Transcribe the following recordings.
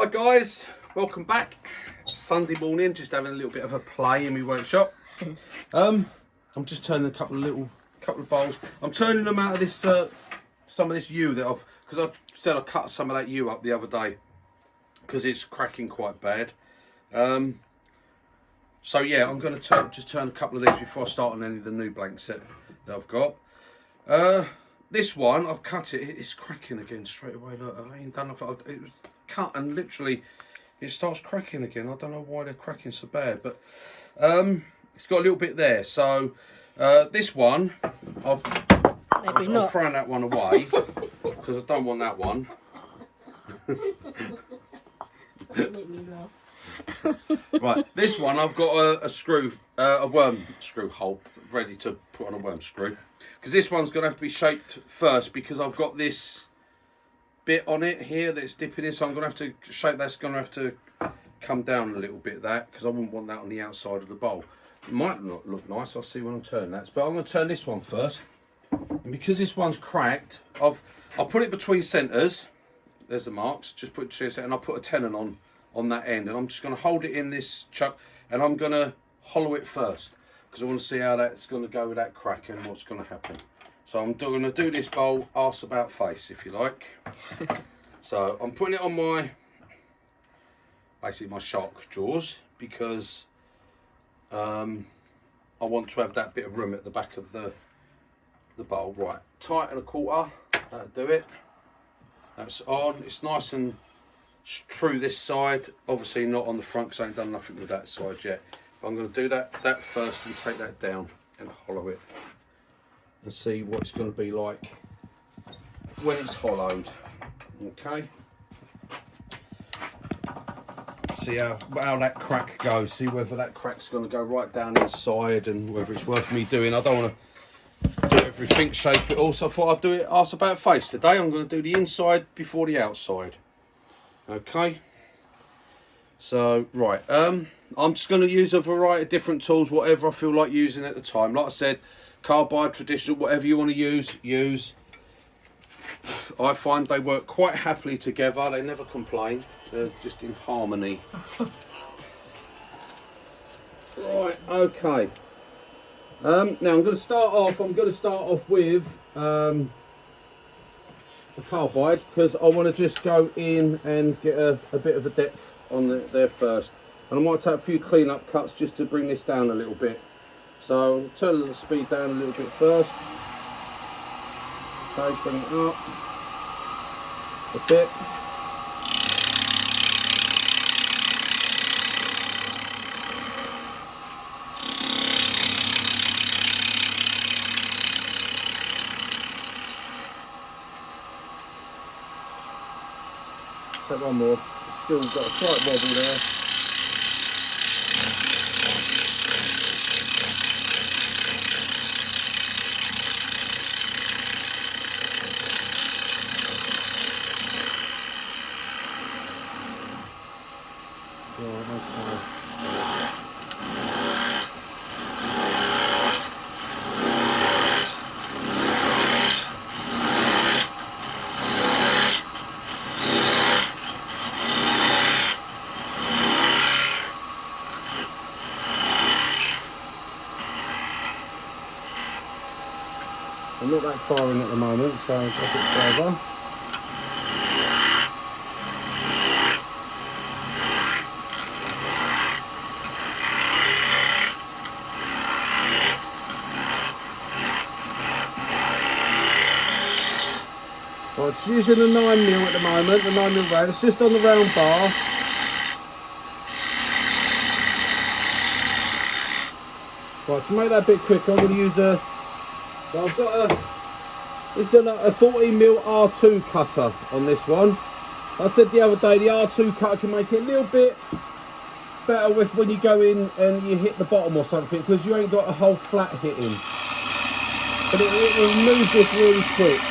Hi guys, welcome back. Sunday morning, just having a little bit of a play in my workshop. I'm just turning a couple of bowls. I'm turning them out of this some of this yew that because I said I cut some of that yew up the other day because it's cracking quite bad. So yeah, I'm going to just turn a couple of these before I start on any of the new blank set that I've got. This one, I've cut it, it's cracking again straight away. Look, I ain't done nothing. It was cut and literally it starts cracking again. I don't know why they're cracking so bad, but it's got a little bit there. So this one, I'm throwing that one away because I don't want that one. Right, this one I've got a worm screw hole ready to put on a worm screw, because this one's going to have to be shaped first because I've got this bit on it here that's dipping in, so I'm going to have to shape. That's going to have to come down a little bit, that, because I wouldn't want that on the outside of the bowl. It might not look nice, I'll see when I'm turning that, but I'm going to turn this one first, and because this one's cracked, I'll put it between centres. There's the marks, just put it between centres, and I'll put a tenon on that end, and I'm just going to hold it in this chuck, and I'm going to hollow it first because I want to see how that's going to go with that crack and what's going to happen. So I'm going to do this bowl arse about face, if you like. So I'm putting it on basically my shark jaws, because I want to have that bit of room at the back of the bowl. Right, tight and a quarter, that'll do it. That's on, it's nice and true this side, obviously not on the front because I ain't done nothing with that side yet. But I'm going to do that first and take that down and hollow it and see what it's going to be like when it's hollowed. Okay, see how that crack goes, see whether that crack's going to go right down inside and whether it's worth me doing. I don't want to do everything, shape it all, so I thought I'd do it arse about face today. I'm going to do the inside before the outside. Okay, so right, I'm just going to use a variety of different tools, whatever I feel like using at the time. Like I said, carbide, traditional, whatever you want to use. I find they work quite happily together. They never complain. They're just in harmony. Right, okay. Now I'm going to start off with the carbide, because I want to just go in and get a bit of a depth on there first, and I might take a few clean up cuts just to bring this down a little bit. So turn the speed down a little bit first. Okay, bring it up a bit. Take one more. Still got a slight wobble there. I'm not that far in at the moment, so I'll drop it further. Well, it's using the 9mm at the moment, the 9mm round. It's just on the round bar. Right, to make that a bit quicker, I'm going to use well, I've got a 14mm R2 cutter on this one. I said the other day the R2 cutter can make it a little bit better with when you go in and you hit the bottom or something, because you ain't got a whole flat hitting. But it will move this really quick.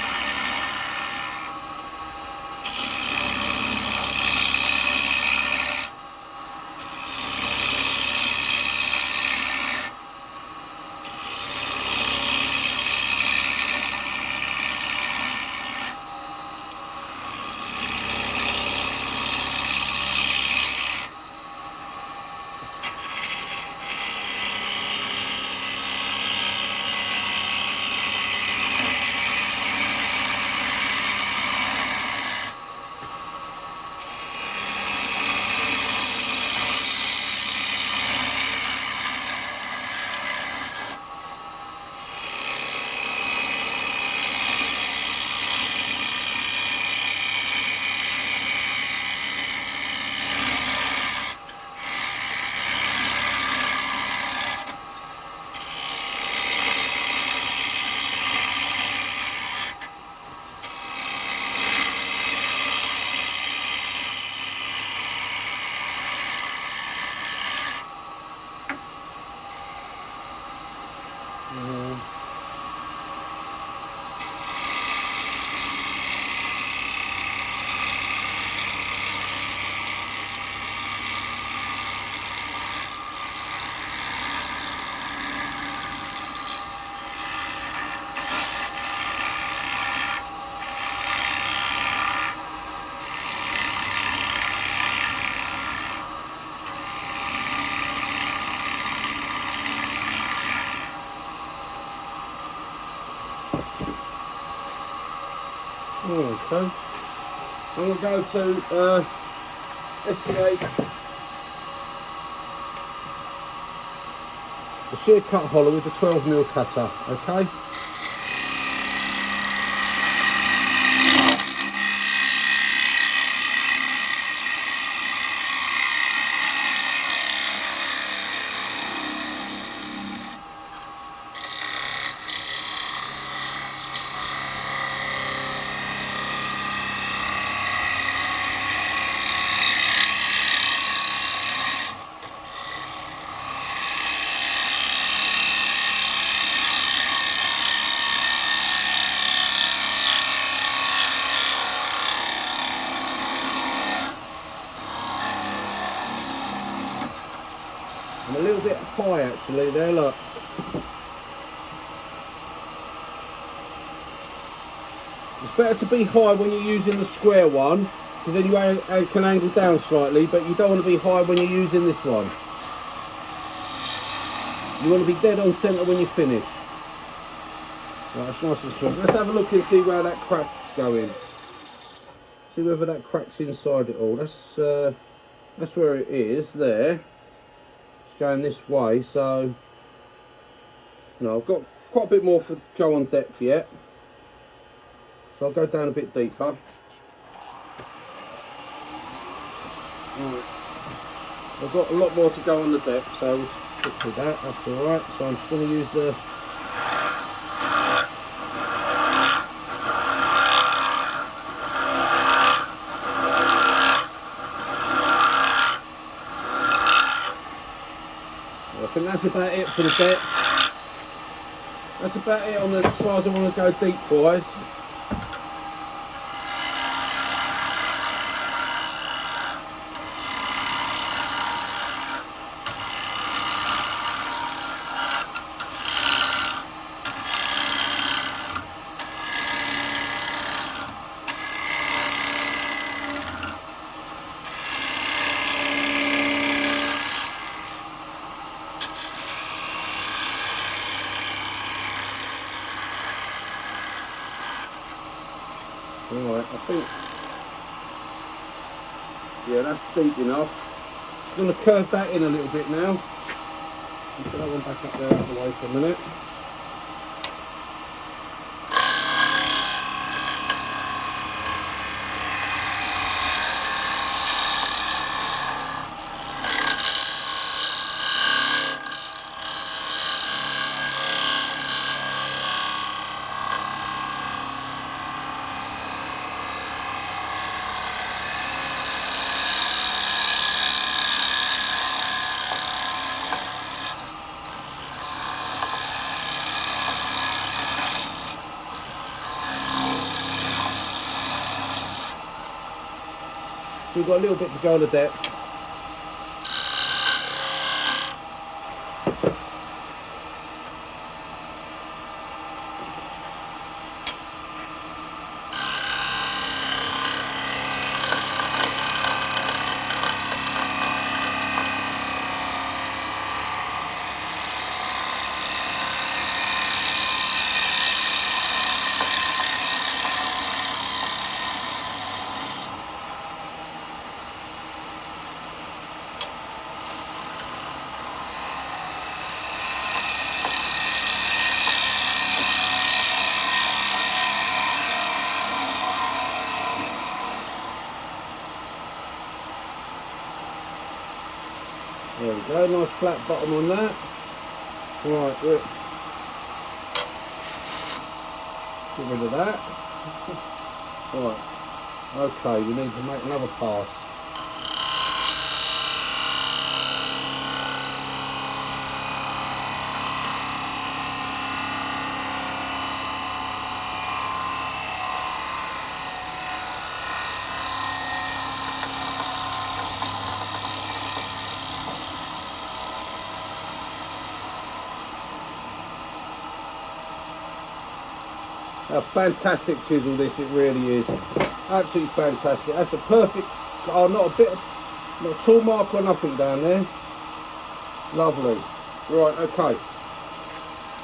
Okay. I'm going to go to SCH. The shear cut hollow with the 12mm cutter. Okay. I'm a little bit high actually there, look. It's better to be high when you're using the square one, because then you can angle down slightly, but you don't want to be high when you're using this one. You want to be dead on centre when you finish. Right, that's nice and strong. Let's have a look and see where that crack's going. See whether that crack's inside it all. That's where it is, there. It's going this way, so no, I've got quite a bit more to go on depth yet. So I'll go down a bit deeper. Right. I've got a lot more to go on the depth, so we'll stick with that, that's alright. So I'm just going to use the I think that's about it for the depth. That's about it on as far as I want to go deep wise. Alright, I think, yeah, that's deep enough. I'm going to curve that in a little bit now. Put that one back up there out of the way for a minute. We've got a little bit to go on the depth. There we go, nice flat bottom on that. Right, look. Get rid of that. Right, okay, we need to make another pass. A fantastic chisel this, it really is. Absolutely fantastic. That's a perfect, oh, not a bit, not a tool mark or nothing down there. Lovely. Right, okay.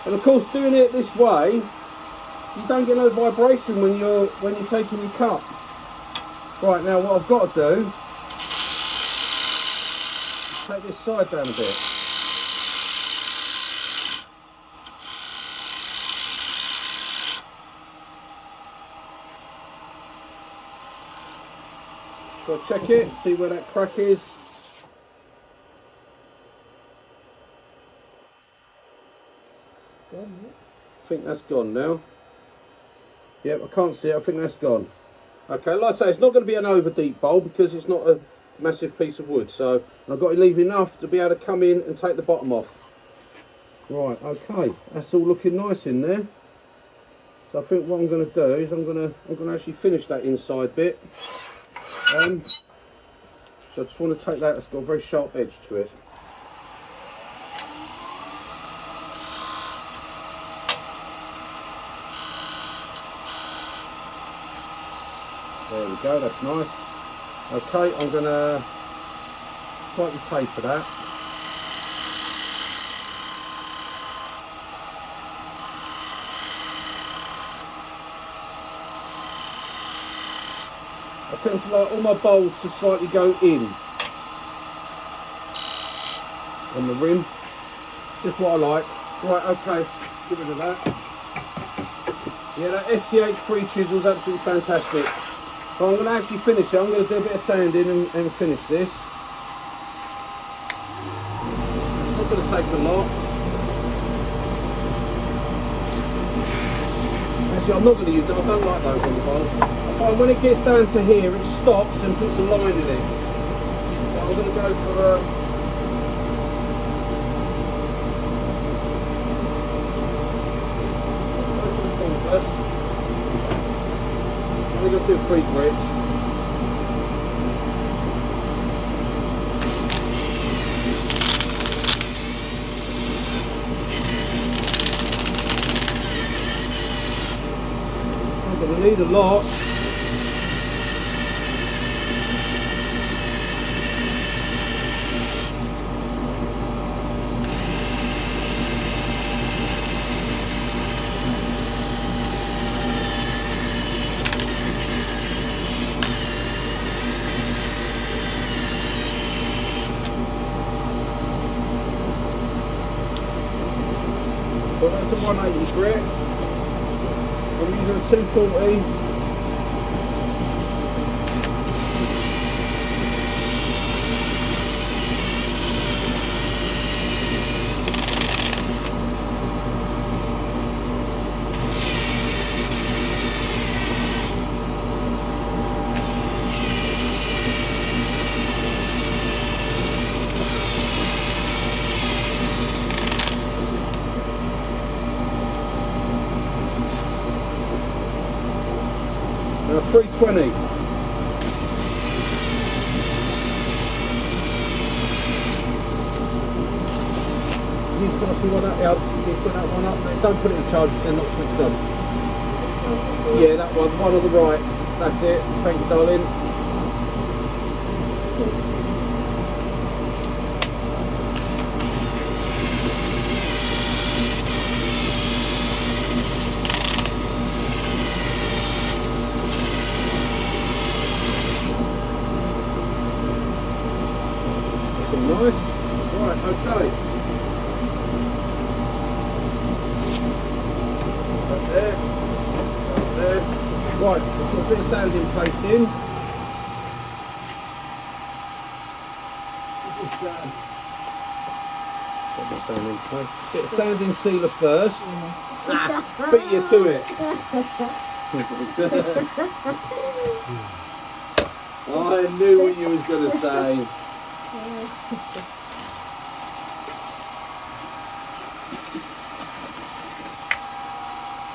And of course doing it this way, You don't get no vibration when you're taking your cut. Right, now what I've got to do, take this side down a bit. So I'll check it, see where that crack is. I think that's gone now. Yep, I can't see it, I think that's gone. Okay, like I say, it's not going to be an over deep bowl because it's not a massive piece of wood. So I've got to leave enough to be able to come in and take the bottom off. Right, okay, that's all looking nice in there. So I think what I'm going to do is I'm going to actually finish that inside bit. So I just want to take that, it's got a very sharp edge to it. There we go, that's nice. Okay, I'm going to slightly taper that. I tend to like all my bowls to slightly go in on the rim. Just what I like. Right, okay, get rid of that. Yeah, that SCH free chisel is absolutely fantastic. So I'm going to actually finish it. I'm going to do a bit of sanding and finish this. It's not going to take a lot. Actually, I'm not going to use it. I don't like those on the bowl. I find when it gets down to here, it stops and puts a line in it. So I'm going to go for a... first. I'm going to do 3 grits. I'm going to need a lot. Well, that's a 180 grit. I'm using a 240. Now 320. You can see what that helps. You put that one up there. Don't put it in charge, they're not switched on. Yeah, that one on the right. That's it. Thank you, darling. Nice. Right, okay. Up there. Up there. Right, put a bit of sanding paste in. Put the sanding paste. Bit of sanding sealer first. Beat you to it. I knew what you was going to say.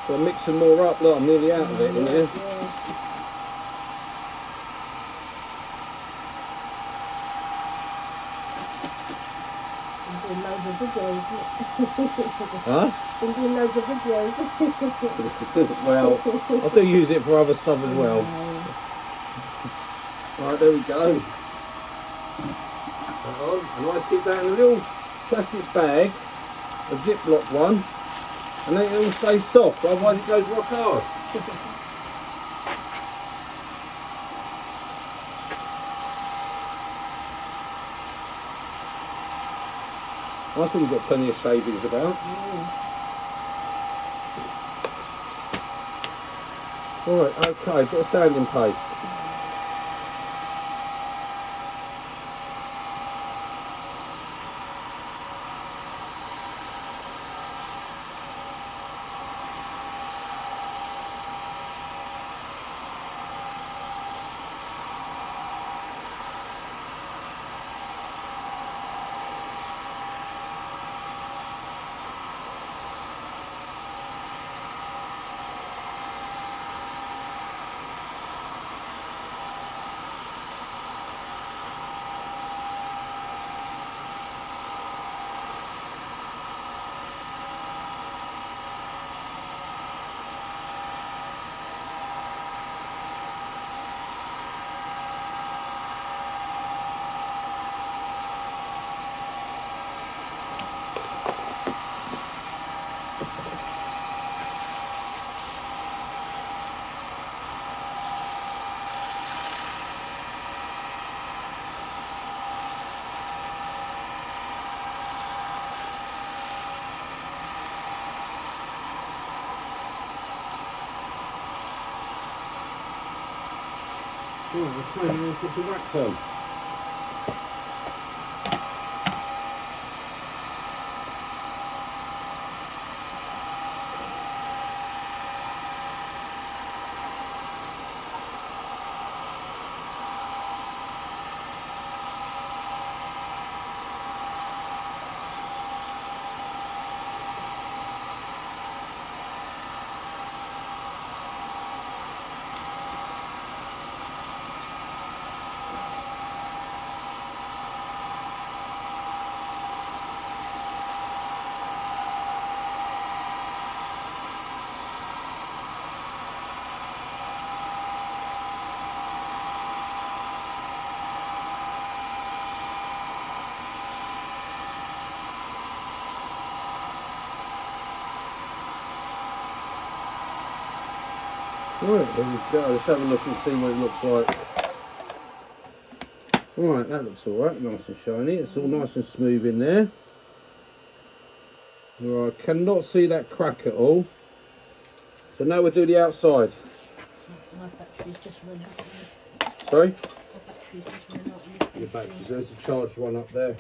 So I'm mixing more up, look, I'm nearly out of it in there. Huh? Loads of videos. Well, I do use it for other stuff as well. Right, there we go. And I keep that in a little plastic bag, a Ziploc one. And then it all stays soft, otherwise it goes rock hard. I think we've got plenty of shavings about. Right, okay, bit of sanding paste. Right, okay, now I'll put some wax on. Right, there we go. Let's have a look and see what it looks like. Right, that looks alright, nice and shiny. It's all nice and smooth in there. Right, cannot see that crack at all. So now we'll do the outside. My battery's just run out. Sorry? My battery's just run out. Your batteries, there's a charged one up there.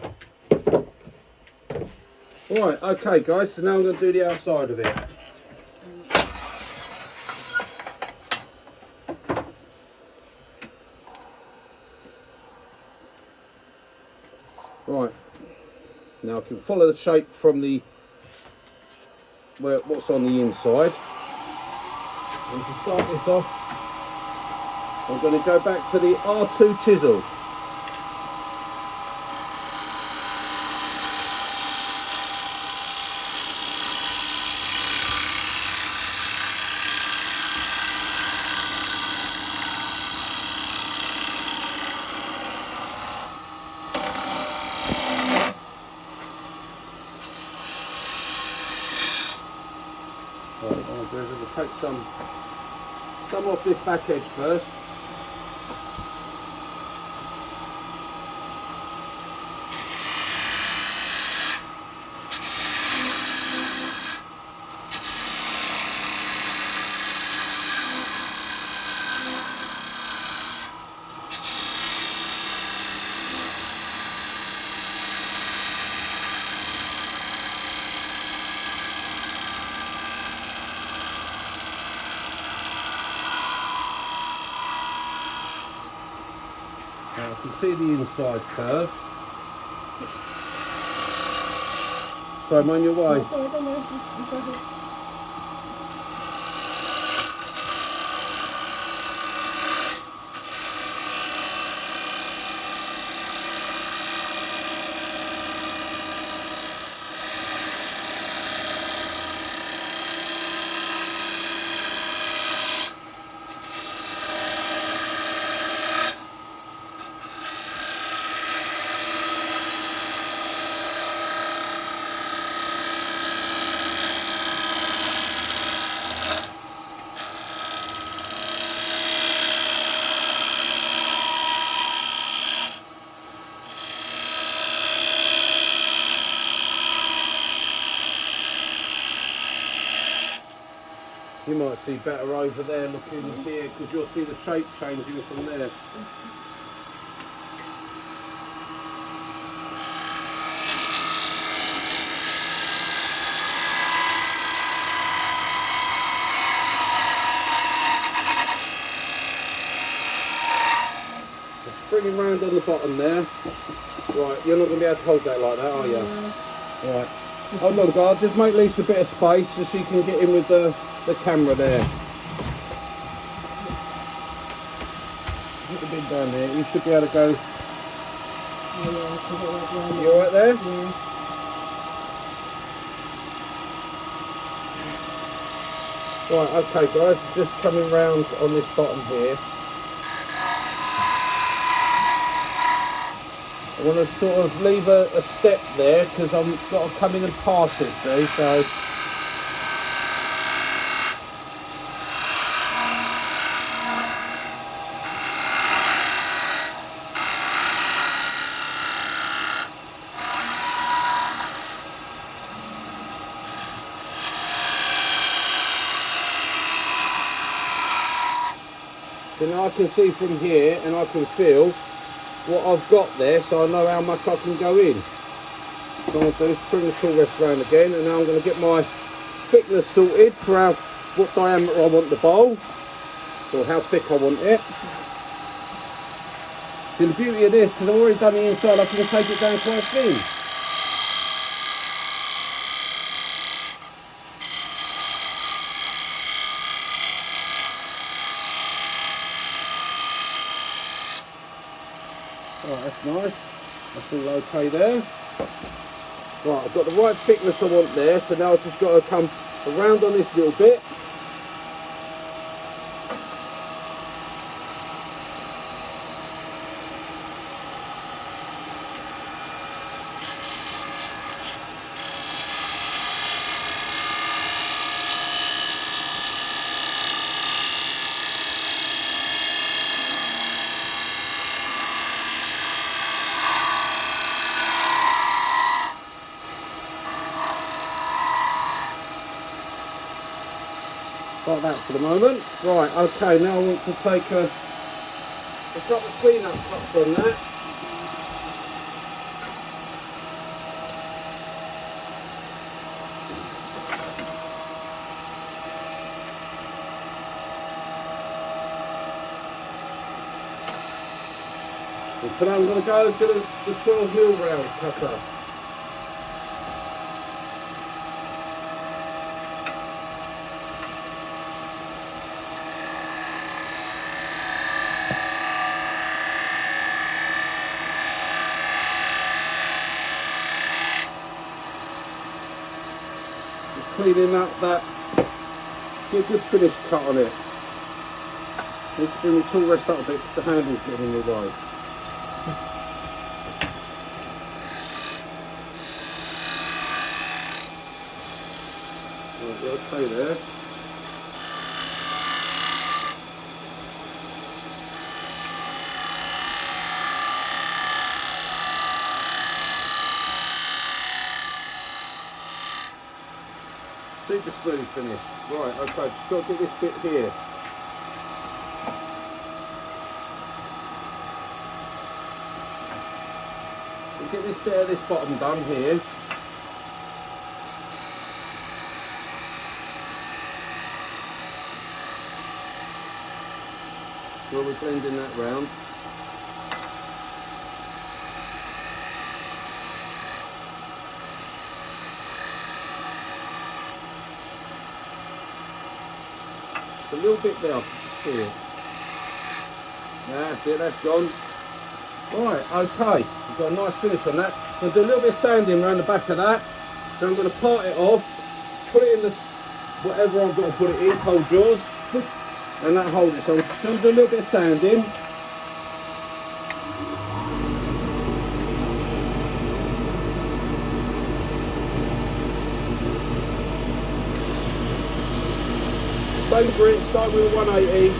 Right, okay guys, so now I'm going to do the outside of it. Right, now I can follow the shape from the what's on the inside. And to start this off, I'm going to go back to the R2 chisel. I'm going to take some off this back edge first. Now I can see the inside curve. So I'm on your way. Sorry, I don't know if you you might see better over there looking here, because you'll see the shape changing from there. Bring it round on the bottom there. Right, you're not going to be able to hold that like that, are you? No. Right. Hold on, guard. Just make Lisa a bit of space just so you can get in with the camera there. Put the bit down there. You should be able to go. Yeah, You alright there? yeah. Right, okay guys, just coming round on this bottom here. I want to sort of leave a step there because I've got to come in and pass it, see, so. So now I can see from here and I can feel what I've got there, so I know how much I can go in. So I'm going to do is bring the tool rest round again, and now I'm going to get my thickness sorted for what diameter I want the bowl, or how thick I want it. So the beauty of this, because I've already done the inside, I can take it down quite thin. Right, that's nice. That's all okay there. Right, I've got the right thickness I want there, so now I've just got to come around on this little bit. Like that for the moment. Right, okay, now I want to take a drop of clean-up cuts on that. And so now I'm going to go to the 12mm round cutter. Cleaning up that, get a good finish cut on it. Need to bring the tool rest up a bit because the handle's getting in the way. Right, we're okay there. Super smooth finish. Right, okay, just got to get this bit here. We'll get this bit of this bottom done here. Where we're blending that round. A little bit there, I can see it. That's it, that's gone. Right, okay, we've got a nice finish on that. I'm going to do a little bit of sanding around the back of that. Then I'm going to part it off, put it in the, whatever I've got to put it in, hold yours, and that holds it. So I'm just going to do a little bit of sanding. Same for it, start with a 180.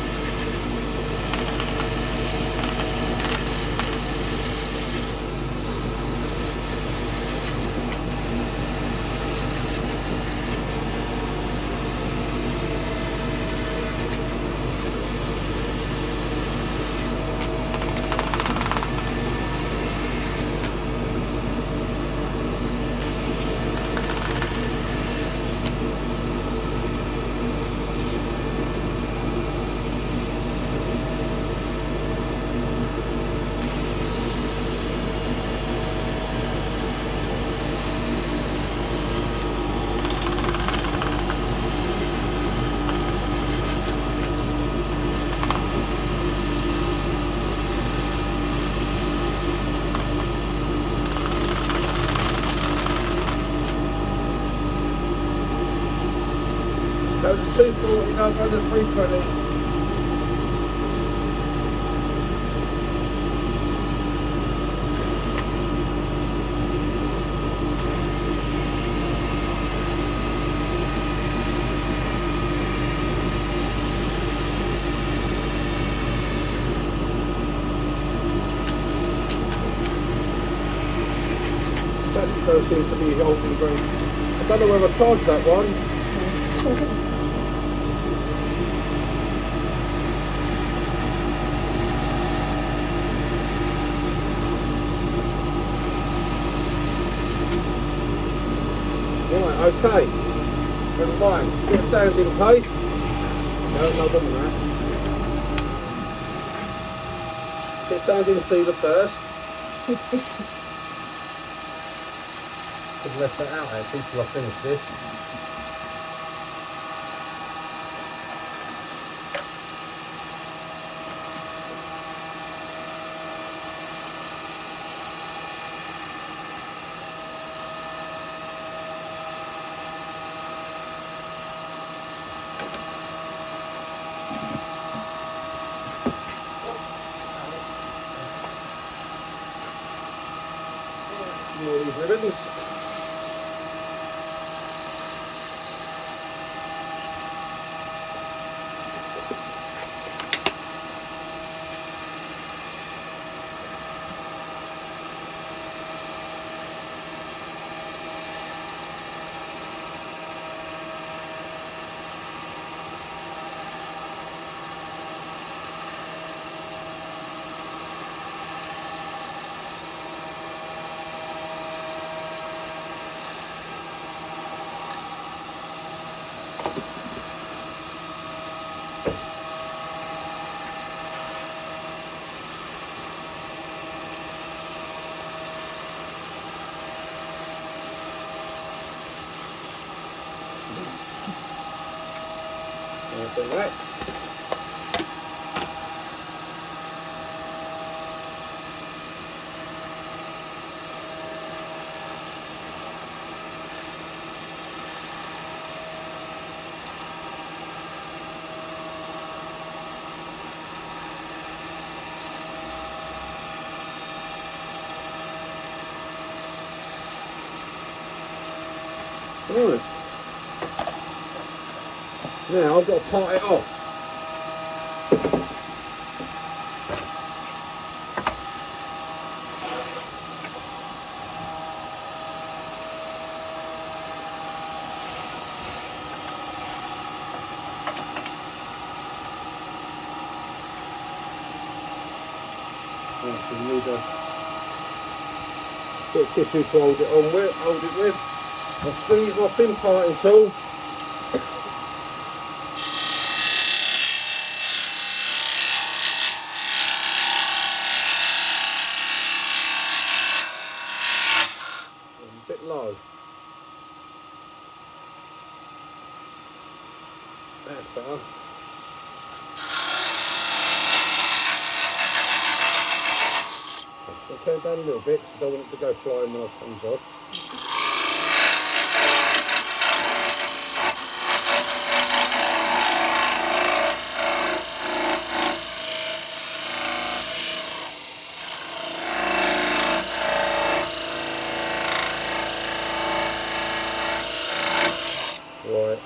240, don't go to 320. That seems to be holding green. I don't know whether I charged that one. Right, okay. Never mind. Get the sounds in place. No, done with that. Get sounds in sealer first. Could have left that out actually till I finish this. All these ribbons. Relax. Right. Now I've got to part it off. So you need a bit of tissue to hold it with. I'll squeeze my thin parting tool. A bit low. That's better. I'll turn it down a little bit because I don't want it to go flying when it comes off. Right,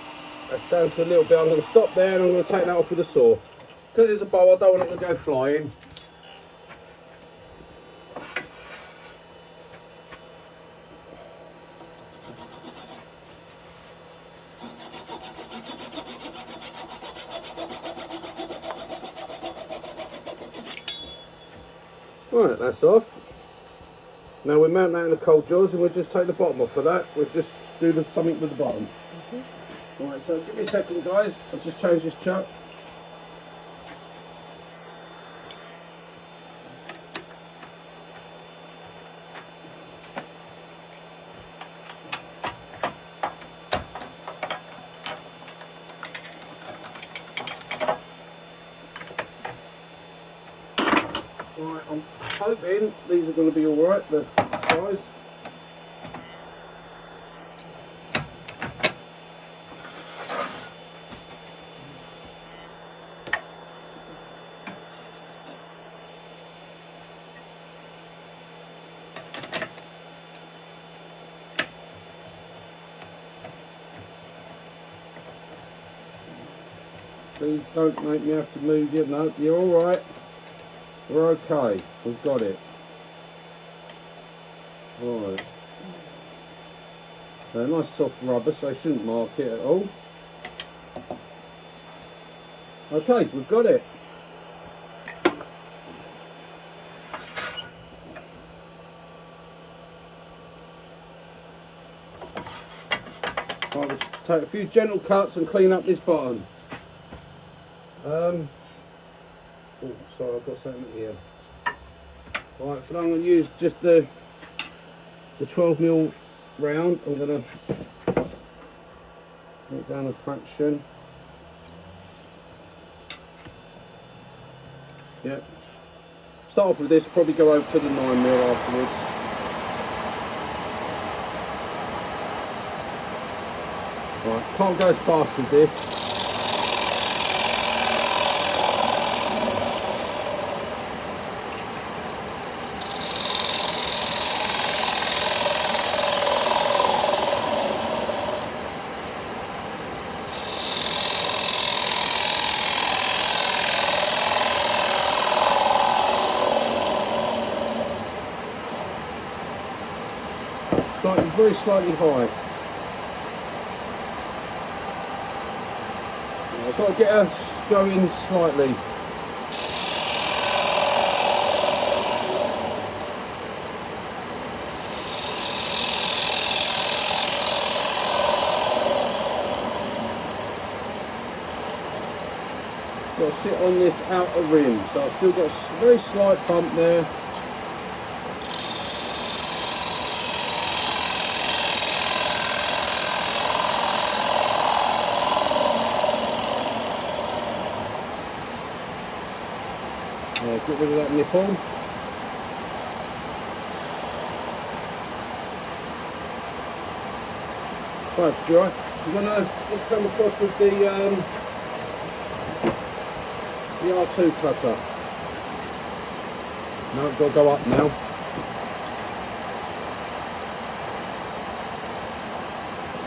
that's down to a little bit. I'm going to stop there and I'm going to take that off with a saw. Because it's a bow, I don't want it to go flying. Right, that's off. Now we mount that in the cold jaws and we'll just take the bottom off of that. We'll just do something with the bottom. Right, so give me a second guys, I'll just change this chuck. Right, I'm hoping these are going to be alright, the size. Please don't make me have to move you. No, you're alright. We're okay. We've got it. Alright. Nice soft rubber, so I shouldn't mark it at all. Okay, we've got it. Right, we'll take a few gentle cuts and clean up this bottom. Oh, sorry, I've got something here. Right, so I'm going to use just the 12mm round. I'm going to put it down a fraction. Yep. Start off with this, probably go over to the 9mm afterwards. Right, can't go as fast with this. Very slightly high. I've got to get her going slightly. Got to sit on this outer rim, so I've still got a very slight bump there. Get rid of that nipple. Right, right. I'm going to just come across with the R2 cutter. No, it's got to go up now.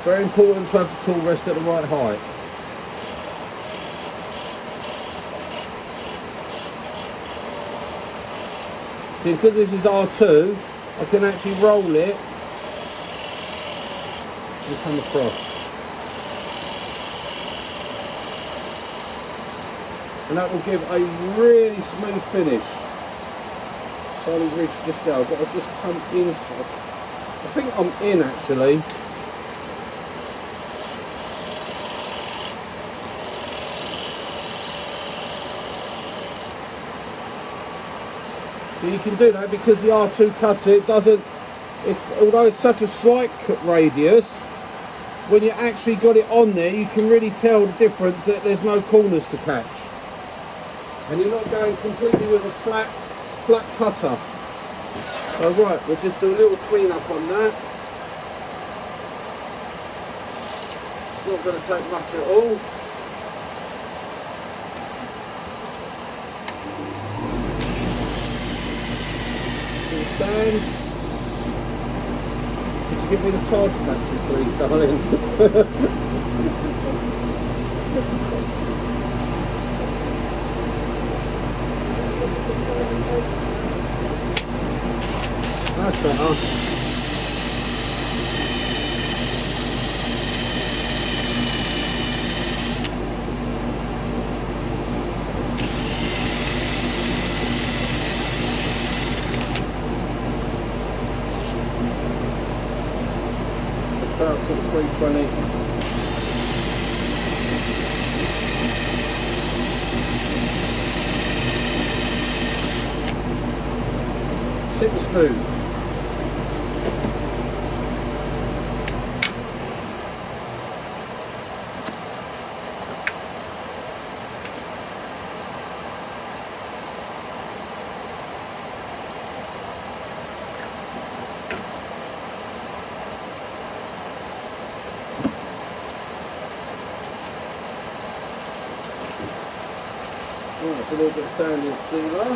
Very important to have the tool rest at the right height. See, because this is R2, I can actually roll it and come across. And that will give a really smooth finish. Slowly reach just go, but I'll just come in. I think I'm in actually. So you can do that because the R2 cutter, it doesn't, although it's such a slight radius, when you actually got it on there, you can really tell the difference that there's no corners to catch. And you're not going completely with a flat cutter. So right, we'll just do a little clean up on that. It's not going to take much at all. Stand. Could you give me the charge battery please, darling? That's better. About to the 320. Super smooth. It's a little bit of sand in the sealer.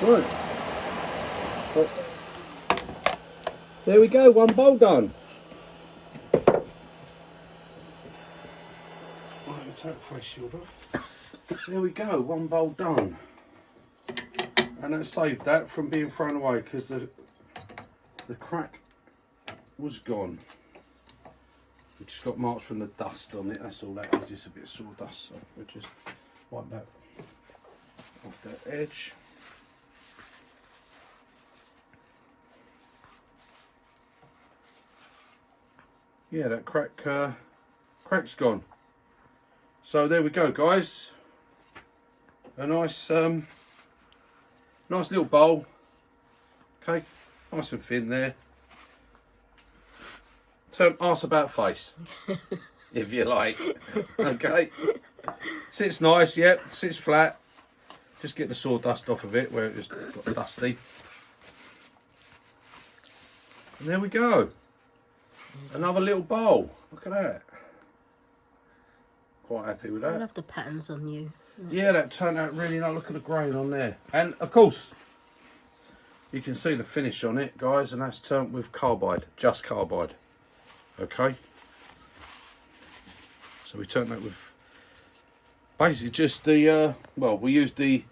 Right. But there we go, one bowl done. Right, let me take the face shield off. There we go, one bowl done. And that saved that from being thrown away because the crack was gone. We just got marks from the dust on it, that's all that is, just a bit of sawdust, so we'll just wipe that off that edge. Yeah, that crack's gone. So there we go, guys. A nice nice little bowl. Okay, nice and thin there. Turn arse about face, if you like. Okay. Sits nice, yep, sits flat. Just get the sawdust off of it where it was got dusty. And there we go. Another little bowl. Look at that. Quite happy with that. I love the patterns on you. Yeah, that turned out really nice. Look at the grain on there. And of course, you can see the finish on it, guys, and that's turned with carbide, just carbide. Okay. So we turned that with basically just the, well, we used the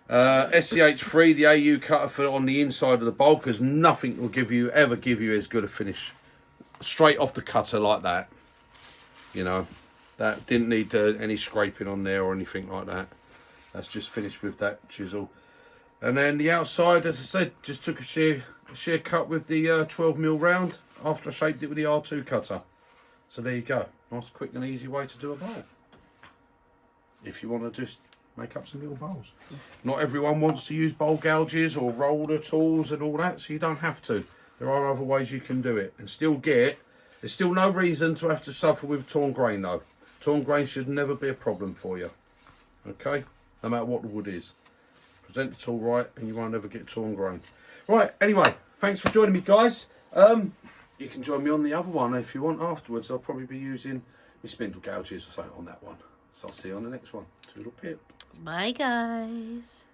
SCH3, the AU cutter for on the inside of the bowl, because nothing will ever give you as good a finish straight off the cutter like that. You know, that didn't need any scraping on there or anything like that. That's just finished with that chisel. And then the outside, as I said, just took a shear cut with the 12mm round after I shaped it with the R2 cutter. So there you go, nice quick and easy way to do a bowl if you want to just make up some little bowls. Not everyone wants to use bowl gouges or roller tools and all that, so you don't have to. There are other ways you can do it and still get. There's still no reason to have to suffer with torn grain though. Torn grain should never be a problem for you. Okay, no matter what the wood is. Present the tool right and you won't ever get torn grain. Right, anyway, thanks for joining me, guys. You can join me on the other one if you want afterwards. I'll probably be using my spindle gouges or something on that one. So I'll see you on the next one. Toodle pip. Bye, guys.